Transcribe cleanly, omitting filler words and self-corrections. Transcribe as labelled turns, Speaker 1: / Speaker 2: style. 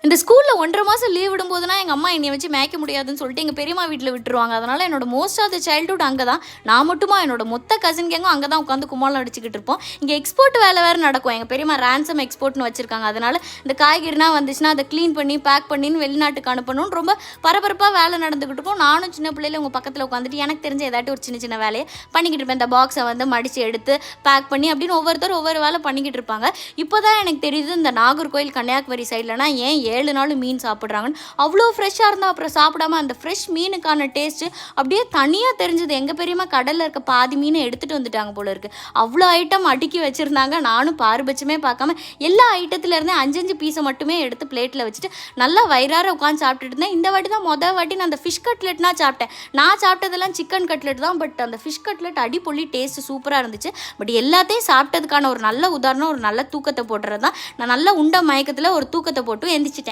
Speaker 1: இந்த ஸ்கூலில் 1.5 மாதம் லீவ் விடும்போதுனா எங்கள் அம்மா என்னை வச்சு மேய்க்க முடியாதுன்னு சொல்லிட்டு எங்கள் பெரியம்மா வீட்டில் விட்டுருவாங்க. அதனால் என்னோட மோஸ்ட் ஆஃப் த சைல்டுஹுட் அங்கே தான். நான் மட்டுமா என்னோட மொத்த கசின் கேங்கும் அங்கே தான் உட்காந்து கும்மாளம் அடிச்சுக்கிட்டு இருப்போம். இங்கே எக்ஸ்போர்ட் வேலை வேறு நடக்கும். எங்கள் பெரியம்மா ரேன்சம் எக்ஸ்போர்ட்னு வச்சுருக்காங்க. அதனால் இந்த காய்கறினா வந்துச்சுன்னா அதை க்ளீன் பண்ணி பேக் பண்ணின்னு வெளிநாட்டுக்கு அனுப்பணும்னு ரொம்ப பரபரப்பாக வேலை நடந்துக்கிட்டு இருக்கும். நானும் சின்ன பிள்ளையில உங்கள் பக்கத்தில் உட்காந்துட்டு எனக்கு தெரிஞ்ச ஏதாட்டும் ஒரு சின்ன சின்ன வேலையை பண்ணிக்கிட்டு இருப்பேன். இந்த பாக்ஸை வந்து மடித்து எடுத்து பேக் பண்ணி அப்படின்னு ஒவ்வொருத்தர் ஒவ்வொரு வேலை பண்ணிக்கிட்டு இருப்பாங்க. இப்போ தான் எனக்கு தெரியுது இந்த நாகர்கோயில் கன்னியாகுமரி சைட்லனா ஏன் 7 நாள் மீன் சாப்பிட்றாங்கன்னு. அவ்வளோ ஃப்ரெஷ்ஷாக இருந்தால் அப்புறம் சாப்பிடாம அந்த ஃப்ரெஷ் மீனுக்கான டேஸ்ட்டு அப்படியே தனியாக தெரிஞ்சுது. எங்கள் பெரியம்மா கடலில் இருக்க பாதி மீனை எடுத்துகிட்டு வந்துட்டாங்க போல இருக்குது. அவ்வளோ ஐட்டம் அடுக்கி வச்சுருந்தாங்க. நானும் பாரபட்சமே பார்க்காம எல்லா ஐட்டத்துலேருந்தே 5 பீஸை மட்டுமே எடுத்து பிளேட்டில் வச்சுட்டு நல்லா வயிறார உட்காந்து சாப்பிட்டுட்டு இருந்தேன். இந்த வாட்டி தான் மொதல் வாட்டி நான் அந்த ஃபிஷ் கட்லெட்னா சாப்பிட்டேன். நான் சாப்பிட்டதெல்லாம் சிக்கன் கட்லெட் தான். பட் அந்த ஃபிஷ் கட்லெட் அடிப்பொல்லி டேஸ்ட்டு சூப்பராக இருந்துச்சு. பட் எல்லாத்தையும் சாப்பிட்டதுக்கான ஒரு நல்ல உதாரணம் ஒரு நல்ல தூக்கத்தை போட்டுறது தான். நான் நல்லா உண்ட மயக்கத்தில் ஒரு தூக்கத்தை போட்டு எந்திரிச்சிட்டேன்.